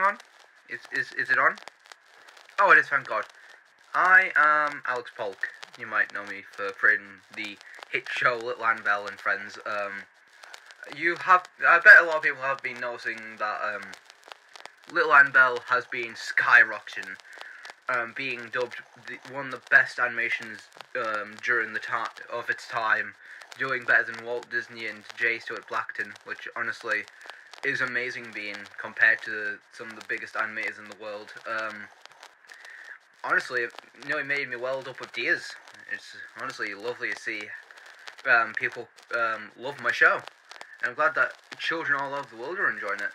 on? Is it on? Oh, it is, thank God. I am Alex Polk. You might know me for creating the hit show Little Annabelle and Friends. I bet a lot of people have been noticing that Little Annabelle has been skyrocketing, being dubbed one of the best animations during the time of its time, doing better than Walt Disney and J. Stuart Blackton, which honestly is amazing being compared to some of the biggest animators in the world. Honestly, it nearly made me welled up with tears. It's honestly lovely to see people love my show. And I'm glad that children all over the world are enjoying it.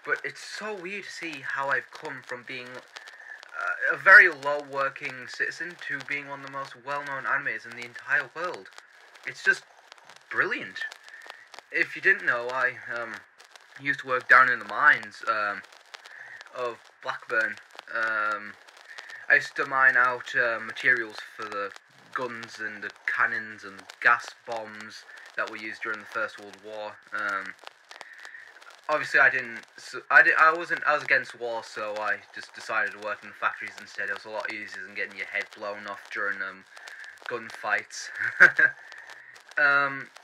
But it's so weird to see how I've come from being a very low-working citizen to being one of the most well-known animators in the entire world. It's just brilliant. If you didn't know, I used to work down in the mines of Blackburn. I used to mine out materials for the guns and the cannons and gas bombs that were used during the First World War. Obviously, I was against war, so I just decided to work in factories instead. It was a lot easier than getting your head blown off during gunfights.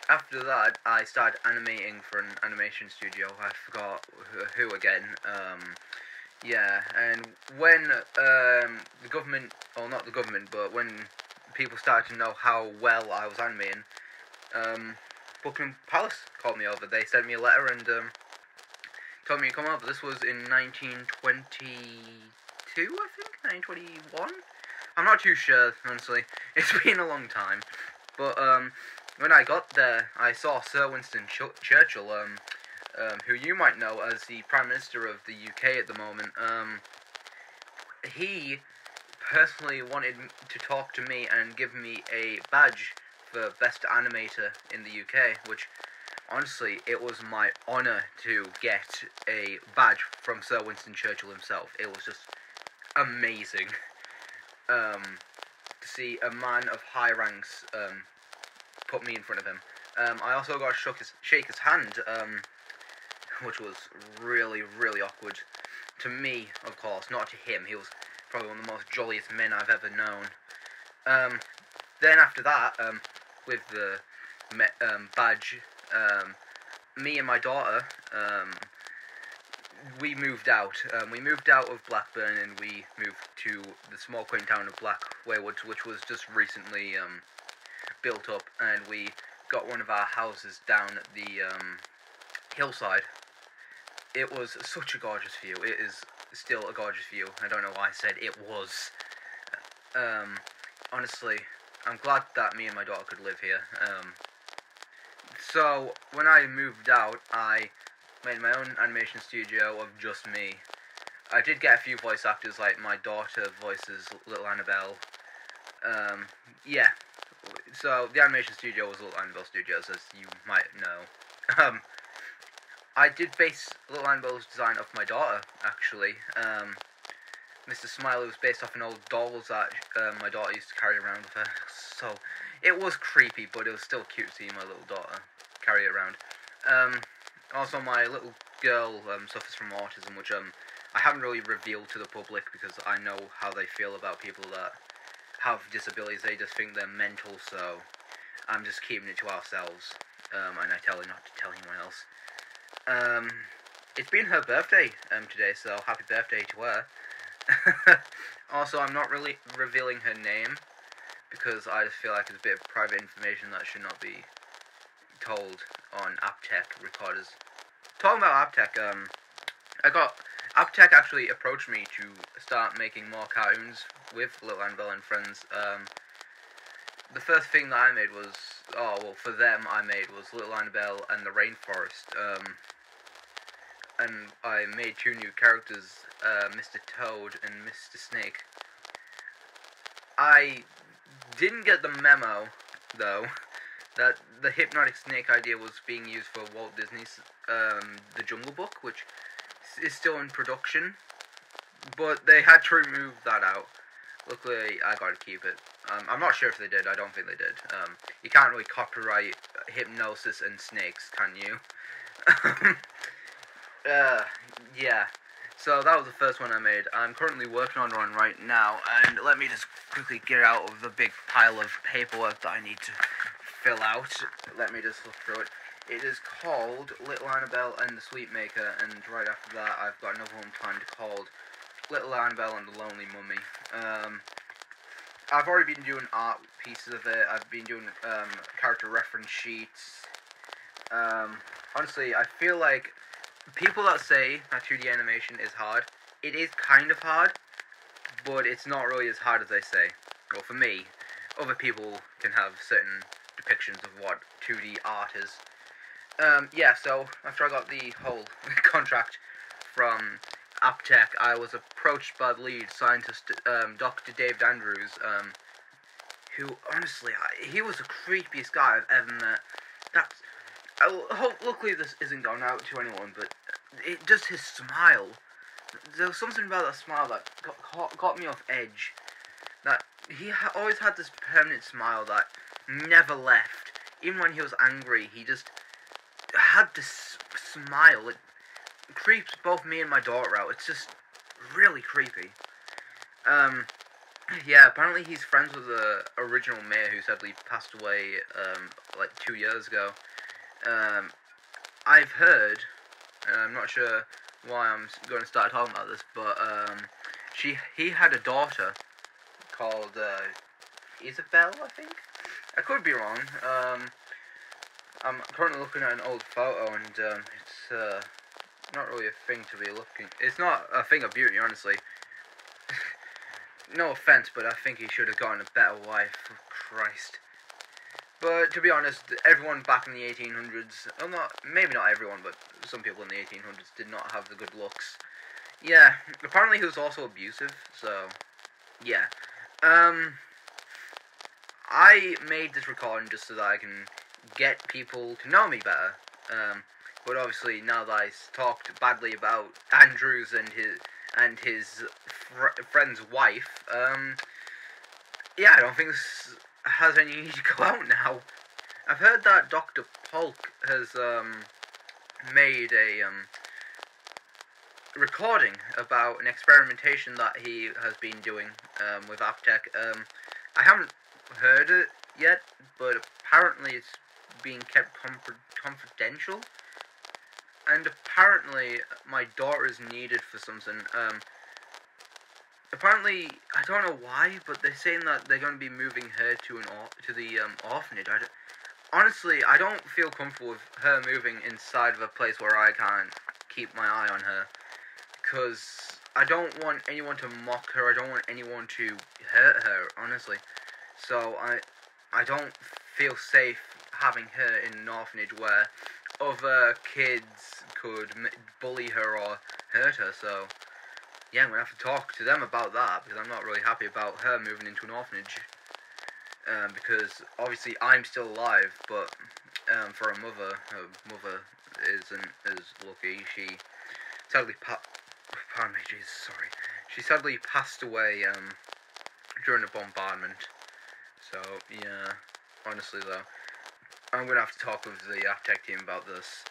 After that, I started animating for an animation studio. I forgot who again. Yeah, and when the government, or not the government, but when people started to know how well I was animating, Buckingham Palace called me over. They sent me a letter and told me to come over. This was in 1922, I think? 1921? I'm not too sure, honestly. It's been a long time. But when I got there, I saw Sir Winston Churchill, who you might know as the Prime Minister of the UK at the moment. He personally wanted to talk to me and give me a badge for Best Animator in the UK, which, honestly, it was my honour to get a badge from Sir Winston Churchill himself. It was just amazing to see a man of high ranks put me in front of him. I also got to shake his hand, which was really, really awkward. To me, of course, not to him. He was probably one of the most jolliest men I've ever known. Then after that, with the badge, me and my daughter, we moved out. We moved out of Blackburn and we moved to the small quaint town of Blackwaywood, which was just recently built up, and we got one of our houses down at the hillside. It was such a gorgeous view. It is still a gorgeous view. I don't know why I said it was. Honestly, I'm glad that me and my daughter could live here. So, when I moved out, I made my own animation studio of just me. I did get a few voice actors, like my daughter voices Little Annabelle. Yeah. So, the animation studio was Little Annabelle Studios, as you might know. I did base Little Annabelle's design off my daughter, actually. Mr. Smiley was based off an old dolls that my daughter used to carry around with her. So, it was creepy, but it was still cute seeing my little daughter carry it around. Also, my little girl suffers from autism, which I haven't really revealed to the public because I know how they feel about people that have disabilities. They just think they're mental, so I'm just keeping it to ourselves. And I tell her not to tell anyone else. It's been her birthday today, so happy birthday to her. Also, I'm not really revealing her name because I just feel like it's a bit of private information that should not be told on AppTech recorders. Talking about AppTech, AppTech actually approached me to start making more cartoons with Little Annabelle and Friends. The first thing that I made was, for them I made was Little Annabelle and the Rainforest. And I made two new characters, Mr. Toad and Mr. Snake. I didn't get the memo, though, that the hypnotic snake idea was being used for Walt Disney's The Jungle Book, which is still in production, but they had to remove that out. Luckily, I got to keep it. I'm not sure if they did. I don't think they did. You can't really copyright hypnosis and snakes, can you? Yeah. So that was the first one I made. I'm currently working on one right now, and let me just quickly get out of the big pile of paperwork that I need to fill out. Let me just look through it. It is called Little Annabelle and the Sweet Maker, and right after that I've got another one planned called Little Annabelle and the Lonely Mummy. I've already been doing art pieces of it. I've been doing character reference sheets. Honestly, I feel like people that say that 2D animation is hard, it is kind of hard, but it's not really as hard as they say. Well, for me, other people can have certain depictions of what 2D art is. Yeah, so after I got the whole contract from Aptech, I was approached by the lead scientist, Dr. David Andrews, who, honestly, he was the creepiest guy I've ever met. That's, luckily this isn't going out to anyone, but just his smile. There was something about that smile that got me off edge. That he always had this permanent smile that never left. Even when he was angry, he just had this smile. It creeps both me and my daughter out. It's just really creepy. Yeah, apparently he's friends with the original mayor who sadly passed away, like 2 years ago. I've heard, and I'm not sure why I'm going to start talking about this, but, he had a daughter called, Isabel, I think? I could be wrong. I'm currently looking at an old photo, and, it's, not really a thing to be looking. It's not a thing of beauty, honestly. No offense, but I think he should have gotten a better wife. For Christ. But to be honest, everyone back in the 1800s, well, maybe not everyone, but some people in the 1800s did not have the good looks. Yeah, apparently he was also abusive. So, yeah. I made this recording just so that I can get people to know me better. But obviously, now that I talked badly about Andrews and his friend's wife, yeah, I don't think this has any need to go out now. I've heard that Dr. Polk has made a recording about an experimentation that he has been doing with Aptech. I haven't heard it yet, but apparently it's being kept confidential. And apparently my daughter is needed for something. Apparently, I don't know why, but they're saying that they're going to be moving her to the orphanage. Honestly, I don't feel comfortable with her moving inside of a place where I can't keep my eye on her, because I don't want anyone to mock her. I don't want anyone to hurt her, honestly. So I don't feel safe having her in an orphanage where other kids could bully her or hurt her. So yeah, I'm going to have to talk to them about that, because I'm not really happy about her moving into an orphanage. Because obviously I'm still alive, but for her mother isn't as lucky. She sadly pardon me, Jesus, sorry. She sadly passed away during a bombardment. So yeah, honestly though, I'm going to have to talk with the Aptech team about this.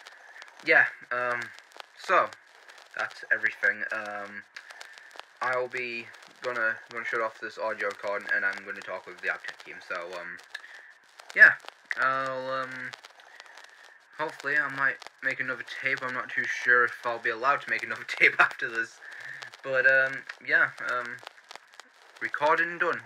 Yeah, so that's everything. I'll be gonna shut off this audio recording, and I'm gonna talk with the Aptech team. So yeah, I'll hopefully I might make another tape. I'm not too sure if I'll be allowed to make another tape after this, but yeah, recording done.